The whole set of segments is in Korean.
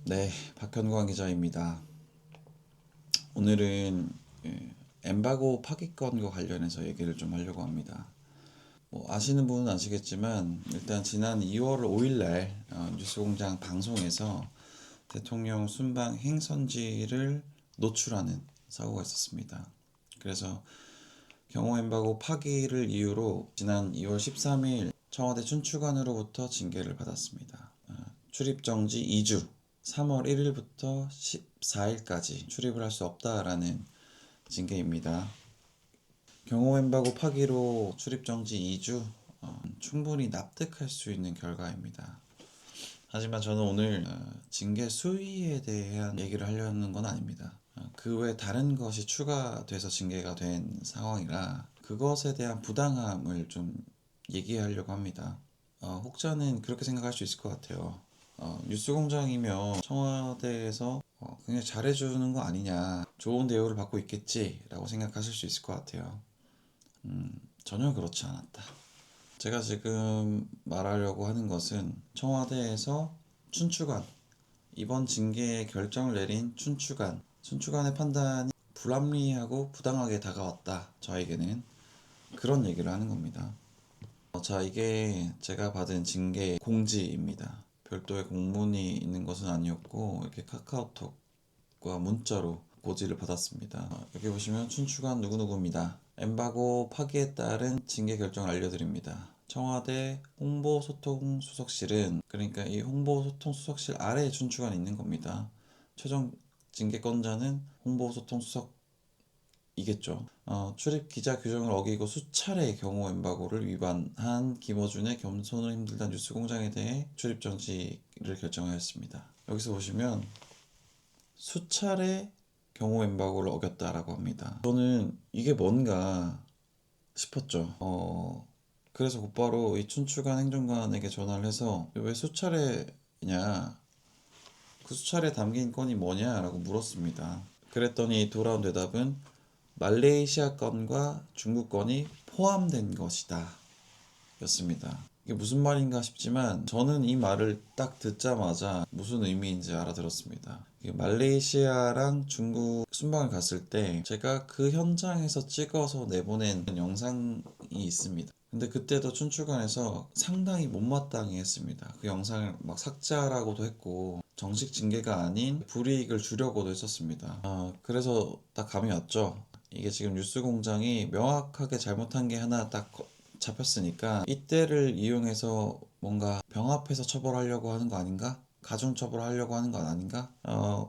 네, 박현광 기자입니다. 오늘은 엠바고 파기권과 관련해서 얘기를 좀 하려고 합니다. 뭐 아시는 분은 아시겠지만 일단 지난 2월 5일 날 뉴스공장 방송에서 대통령 순방 행선지를 노출하는 사고가 있었습니다. 그래서 경호 엠바고 파기를 이유로 지난 2월 13일 청와대 춘추관으로부터 징계를 받았습니다. 출입 정지 2주, 3월 1일부터 14일까지 출입을 할 수 없다라는 징계입니다. 경호 엠바고 파기로 출입 정지 2주, 충분히 납득할 수 있는 결과입니다. 하지만 저는 오늘 징계 수위에 대한 얘기를 하려는 건 아닙니다. 그 외 다른 것이 추가돼서 징계가 된 상황이라 그것에 대한 부당함을 좀 얘기하려고 합니다. 혹자는 그렇게 생각할 수 있을 것 같아요. 뉴스공장이면 청와대에서 굉장히 잘해주는 거 아니냐, 좋은 대우를 받고 있겠지라고 생각하실 수 있을 것 같아요. 전혀 그렇지 않았다. 제가 지금 말하려고 하는 것은 청와대에서 춘추관, 이번 징계의 결정을 내린 춘추관의 판단이 불합리하고 부당하게 다가왔다. 저에게는 그런 얘기를 하는 겁니다. 자, 이게 제가 받은 징계 공지입니다. 별도의 공문이 있는 것은 아니었고 이렇게 카카오톡과 문자로 고지를 받았습니다. 여기 보시면 춘추관 누구누구입니다. 엠바고 파기에 따른 징계 결정을 알려드립니다. 청와대 홍보소통수석실은, 그러니까 이 홍보소통수석실 아래에 춘추관이 있는 겁니다. 최종 징계권자는 홍보소통수석 이겠죠. 출입 기자 규정을 어기고 수차례 경호 엠바고를 위반한 김어준의 겸손을 힘들다 뉴스공장에 대해 출입 정지를 결정하였습니다. 여기서 보시면 수차례 경호 엠바고를 어겼다라고 합니다. 저는 이게 뭔가 싶었죠. 그래서 곧바로 이 춘추관 행정관에게 전화를 해서 왜 수차례냐, 그 수차례 담긴 건이 뭐냐라고 물었습니다. 그랬더니 돌아온 대답은 말레이시아 건과 중국 건이 포함된 것이다 였습니다. 이게 무슨 말인가 싶지만 저는 이 말을 딱 듣자마자 무슨 의미인지 알아들었습니다. 말레이시아랑 중국 순방을 갔을 때 제가 그 현장에서 찍어서 내보낸 영상이 있습니다. 근데 그때도 춘추관에서 상당히 못마땅해 했습니다. 그 영상을 막 삭제하라고도 했고 정식 징계가 아닌 불이익을 주려고도 했었습니다. 그래서 딱 감이 왔죠. 이게 지금 뉴스공장이 명확하게 잘못한 게 하나 딱 잡혔으니까 이때를 이용해서 뭔가 병합해서 처벌하려고 하는 거 아닌가? 가중처벌하려고 하는 건 아닌가?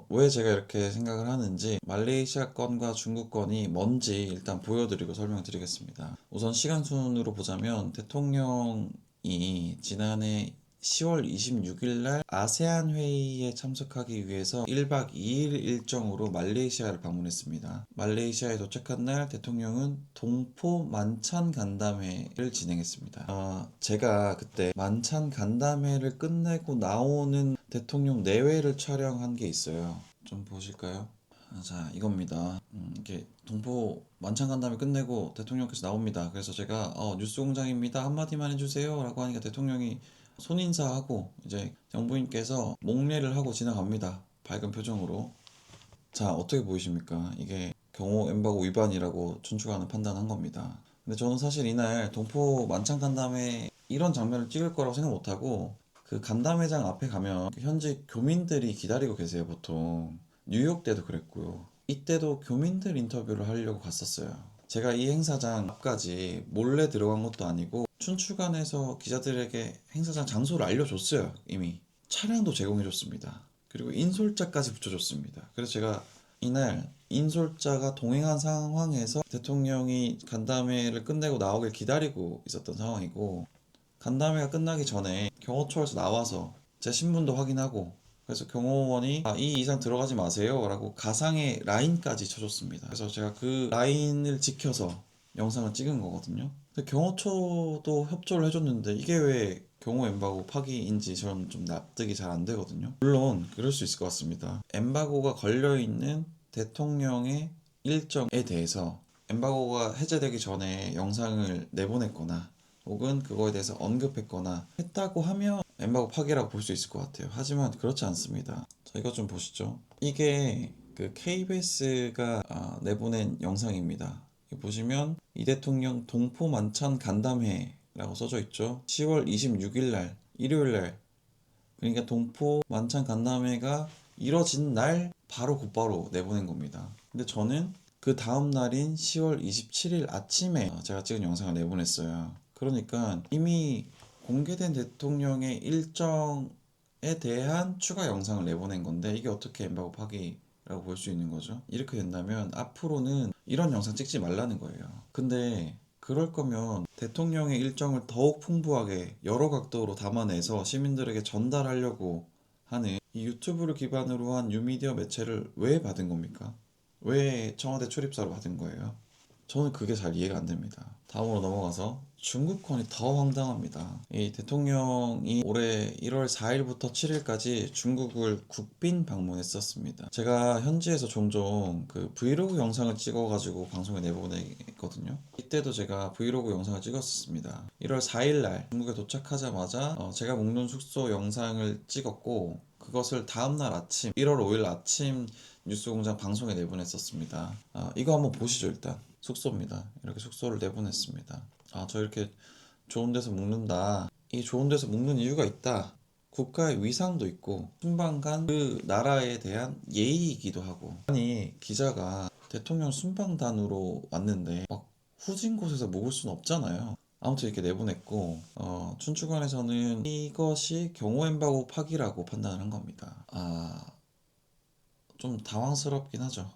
왜 제가 이렇게 생각을 하는지 말레이시아 건과 중국 건이 뭔지 일단 보여드리고 설명드리겠습니다. 우선 시간 순으로 보자면 대통령이 지난해 10월 26일 날 아세안 회의에 참석하기 위해서 1박 2일 일정으로 말레이시아를 방문했습니다. 말레이시아에 도착한 날 대통령은 동포 만찬 간담회를 진행했습니다. 제가 그때 만찬 간담회를 끝내고 나오는 대통령 내외를 촬영한 게 있어요. 좀 보실까요? 자, 이겁니다. 이렇게 동포 만찬 간담회 끝내고 대통령께서 나옵니다. 그래서 제가 뉴스공장입니다. 한마디만 해주세요 라고 하니까 대통령이 손인사하고 이제 정부인께서 목례를 하고 지나갑니다. 밝은 표정으로. 자, 어떻게 보이십니까? 이게 경호 엠바고 위반이라고 춘추관은 판단한 겁니다. 근데 저는 사실 이날 동포 만찬 간담회 이런 장면을 찍을 거라고 생각 못하고 그 간담회장 앞에 가면 현지 교민들이 기다리고 계세요, 보통. 뉴욕 때도 그랬고요. 이때도 교민들 인터뷰를 하려고 갔었어요. 제가 이 행사장 앞까지 몰래 들어간 것도 아니고 춘추관에서 기자들에게 행사장 장소를 알려줬어요. 이미 차량도 제공해줬습니다. 그리고 인솔자까지 붙여줬습니다. 그래서 제가 이날 인솔자가 동행한 상황에서 대통령이 간담회를 끝내고 나오길 기다리고 있었던 상황이고, 간담회가 끝나기 전에 경호처에서 나와서 제 신분도 확인하고, 그래서 경호원이 이 이상 들어가지 마세요 라고 가상의 라인까지 쳐줬습니다. 그래서 제가 그 라인을 지켜서 영상을 찍은 거거든요. 근데 경호처도 협조를 해줬는데 이게 왜 경호 엠바고 파기인지 저는 좀 납득이 잘 안 되거든요. 물론 그럴 수 있을 것 같습니다. 엠바고가 걸려있는 대통령의 일정에 대해서 엠바고가 해제되기 전에 영상을 내보냈거나 혹은 그거에 대해서 언급했거나 했다고 하면 엠바고 파기라고 볼 수 있을 것 같아요. 하지만 그렇지 않습니다. 자, 이것 좀 보시죠. 이게 그 KBS가 내보낸 영상입니다. 여기 보시면 이 대통령 동포 만찬 간담회라고 써져 있죠. 10월 26일 날 일요일 날, 그러니까 동포 만찬 간담회가 이뤄진 날 바로 곧바로 내보낸 겁니다. 근데 저는 그 다음 날인 10월 27일 아침에 제가 찍은 영상을 내보냈어요. 그러니까 이미 공개된 대통령의 일정에 대한 추가 영상을 내보낸 건데, 이게 어떻게 엠바고 파기라고 볼 수 있는 거죠? 이렇게 된다면 앞으로는 이런 영상 찍지 말라는 거예요. 근데 그럴 거면 대통령의 일정을 더욱 풍부하게 여러 각도로 담아내서 시민들에게 전달하려고 하는 이 유튜브를 기반으로 한 뉴미디어 매체를 왜 받은 겁니까? 왜 청와대 출입사로 받은 거예요? 저는 그게 잘 이해가 안 됩니다. 다음으로 넘어가서 중국권이 더 황당합니다. 이 대통령이 올해 1월 4일부터 7일까지 중국을 국빈 방문했었습니다. 제가 현지에서 종종 그 브이로그 영상을 찍어가지고 방송에 내보내거든요. 이때도 제가 브이로그 영상을 찍었습니다. 1월 4일날 중국에 도착하자마자 제가 묵는 숙소 영상을 찍었고, 그것을 다음날 아침 1월 5일 아침 뉴스공장 방송에 내보냈었습니다. 이거 한번 보시죠. 일단 숙소입니다. 이렇게 숙소를 내보냈습니다. 저 이렇게 좋은 데서 묵는다. 이 좋은 데서 묵는 이유가 있다. 국가의 위상도 있고 순방간 그 나라에 대한 예의이기도 하고. 아니, 기자가 대통령 순방단으로 왔는데 막 후진 곳에서 묵을 수는 없잖아요. 아무튼 이렇게 내보냈고, 춘추관에서는 이것이 경호엠바고 파기라고 판단을 한 겁니다. 좀 당황스럽긴 하죠.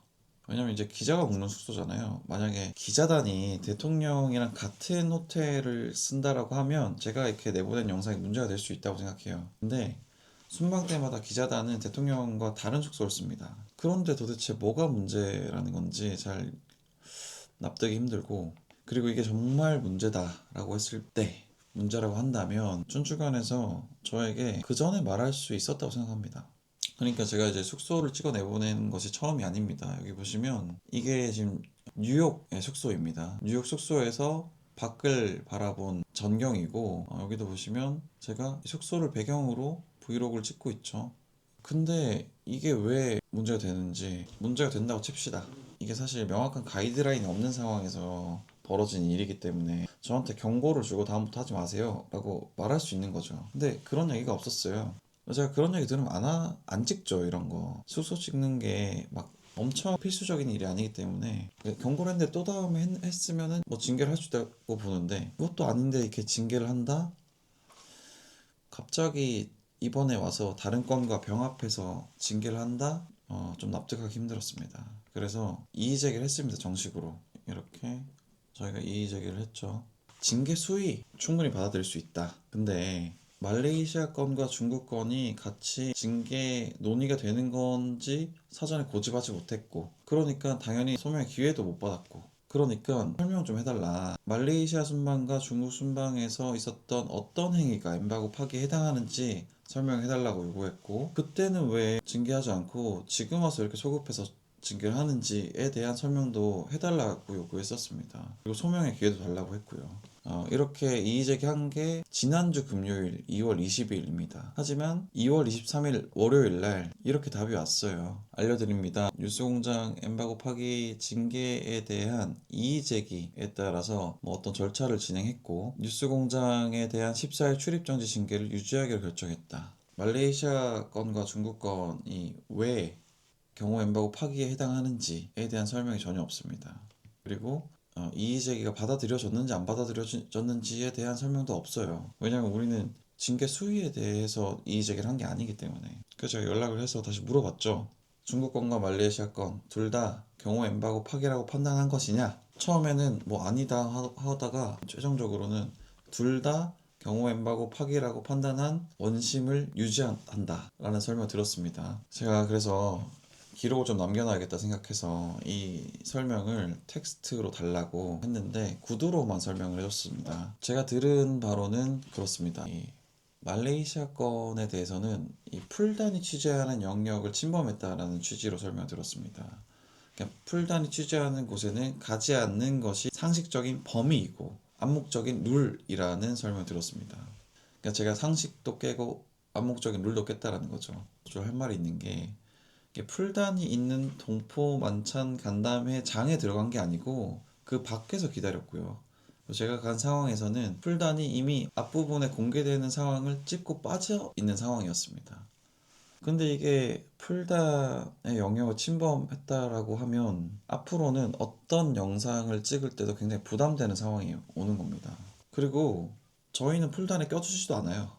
왜냐면 이제 기자가 묵는 숙소잖아요. 만약에 기자단이 대통령이랑 같은 호텔을 쓴다라고 하면 제가 이렇게 내보낸 영상이 문제가 될 수 있다고 생각해요. 근데 순방 때마다 기자단은 대통령과 다른 숙소를 씁니다. 그런데 도대체 뭐가 문제라는 건지 잘 납득이 힘들고, 그리고 이게 정말 문제다라고 했을 때, 문제라고 한다면 춘추관에서 저에게 그 전에 말할 수 있었다고 생각합니다. 그러니까 제가 이제 숙소를 찍어 내보낸 것이 처음이 아닙니다. 여기 보시면 이게 지금 뉴욕의 숙소입니다. 뉴욕 숙소에서 밖을 바라본 전경이고, 여기도 보시면 제가 숙소를 배경으로 브이로그를 찍고 있죠. 근데 이게 왜 문제가 되는지, 문제가 된다고 칩시다. 이게 사실 명확한 가이드라인이 없는 상황에서 벌어진 일이기 때문에 저한테 경고를 주고 다음부터 하지 마세요 라고 말할 수 있는 거죠. 근데 그런 얘기가 없었어요. 제가 그런 얘기 들으면 안 찍죠. 이런 거 숙소 찍는 게 막 엄청 필수적인 일이 아니기 때문에. 경고를 했는데 또 다음에 했으면은 뭐 징계를 할 수 있다고 보는데, 그것도 아닌데 이렇게 징계를 한다? 갑자기 이번에 와서 다른 건과 병합해서 징계를 한다? 좀 납득하기 힘들었습니다. 그래서 이의 제기를 했습니다. 정식으로 이렇게 저희가 이의 제기를 했죠. 징계 수위 충분히 받아들일 수 있다. 근데 말레이시아 건과 중국 건이 같이 징계 논의가 되는 건지 사전에 고집하지 못했고, 그러니까 당연히 소명의 기회도 못 받았고, 그러니까 설명 좀 해달라. 말레이시아 순방과 중국 순방에서 있었던 어떤 행위가 엠바고 파기에 해당하는지 설명해달라고 요구했고, 그때는 왜 징계하지 않고 지금 와서 이렇게 소급해서 징계를 하는지에 대한 설명도 해달라고 요구했었습니다. 그리고 소명의 기회도 달라고 했고요. 이렇게 이의제기한 게 지난주 금요일 2월 20일입니다. 하지만 2월 23일 월요일 날 이렇게 답이 왔어요. 알려드립니다. 뉴스공장 엠바고 파기 징계에 대한 이의제기에 따라서 어떤 절차를 진행했고, 뉴스공장에 대한 14일 출입정지 징계를 유지하기로 결정했다. 말레이시아 건과 중국 건이 왜 경호 엠바고 파기에 해당하는지에 대한 설명이 전혀 없습니다. 그리고 이의 제기가 받아들여졌는지 안 받아들여졌는지에 대한 설명도 없어요. 왜냐하면 우리는 징계 수위에 대해서 이의 제기를 한 게 아니기 때문에. 그래서 제가 연락을 해서 다시 물어봤죠. 중국 건과 말레이시아 건 둘 다 경호 엠바고 파기라고 판단한 것이냐? 처음에는 뭐 아니다 하다가 최종적으로는 둘 다 경호 엠바고 파기라고 판단한 원심을 유지한다 라는 설명을 들었습니다. 제가 그래서 기록을 좀 남겨놔야겠다 생각해서 이 설명을 텍스트로 달라고 했는데 구두로만 설명을 해줬습니다. 제가 들은 바로는 그렇습니다. 이 말레이시아 건에 대해서는 이 풀단이 취재하는 영역을 침범했다라는 취지로 설명을 들었습니다. 그러니까 풀단이 취재하는 곳에는 가지 않는 것이 상식적인 범위이고 암묵적인 룰이라는 설명을 들었습니다. 그러니까 제가 상식도 깨고 암묵적인 룰도 깼다라는 거죠. 저 할 말이 있는 게 이게 풀단이 있는 동포 만찬 간담회 장에 들어간 게 아니고 그 밖에서 기다렸고요. 제가 간 상황에서는 풀단이 이미 앞부분에 공개되는 상황을 찍고 빠져 있는 상황이었습니다. 근데 이게 풀단의 영역을 침범했다라고 하면 앞으로는 어떤 영상을 찍을 때도 굉장히 부담되는 상황이 오는 겁니다. 그리고 저희는 풀단에 껴주지도 않아요.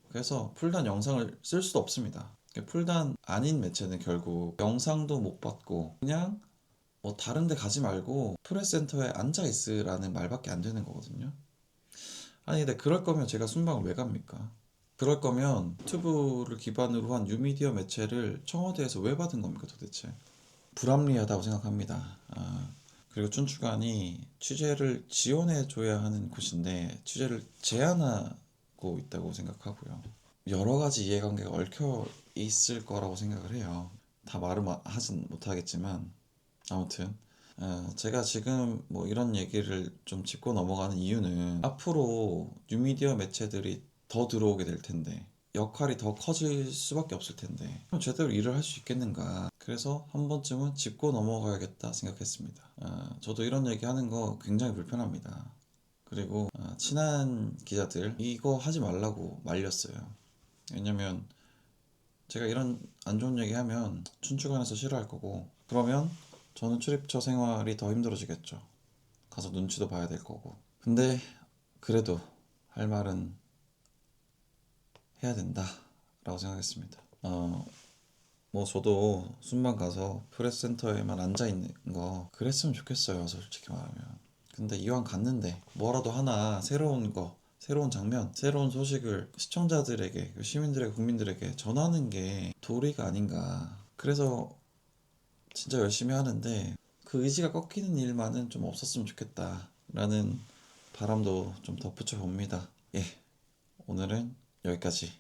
그래서 풀단 영상을 쓸 수도 없습니다. 풀단 아닌 매체는 결국 영상도 못 받고 그냥 뭐 다른 데 가지 말고 프레스센터에 앉아 있으라는 말밖에 안 되는 거거든요. 아니 근데 그럴 거면 제가 순방을 왜 갑니까? 그럴 거면 유튜브를 기반으로 한 뉴미디어 매체를 청와대에서 왜 받은 겁니까 도대체? 불합리하다고 생각합니다. 그리고 춘추관이 취재를 지원해 줘야 하는 곳인데 취재를 제한하고 있다고 생각하고요. 여러 가지 이해관계가 얽혀 있을 거라고 생각을 해요. 다 말을 하진 못하겠지만 아무튼 제가 지금 뭐 이런 얘기를 좀 짚고 넘어가는 이유는 앞으로 뉴미디어 매체들이 더 들어오게 될 텐데 역할이 더 커질 수밖에 없을 텐데 그럼 제대로 일을 할 수 있겠는가. 그래서 한 번쯤은 짚고 넘어가야겠다 생각했습니다. 저도 이런 얘기 하는 거 굉장히 불편합니다. 그리고 친한 기자들 이거 하지 말라고 말렸어요. 왜냐면 제가 이런 안 좋은 얘기 하면 춘추관에서 싫어할 거고 그러면 저는 출입처 생활이 더 힘들어지겠죠. 가서 눈치도 봐야 될 거고. 근데 그래도 할 말은 해야 된다라고 생각했습니다. 뭐 저도 순방 가서 프레스센터에만 앉아 있는 거 그랬으면 좋겠어요, 솔직히 말하면. 근데 이왕 갔는데 뭐라도 하나 새로운 거, 새로운 장면, 새로운 소식을 시청자들에게, 시민들에게, 국민들에게 전하는 게 도리가 아닌가. 그래서 진짜 열심히 하는데 그 의지가 꺾이는 일만은 좀 없었으면 좋겠다라는 바람도 좀 덧붙여 봅니다. 예, 오늘은 여기까지.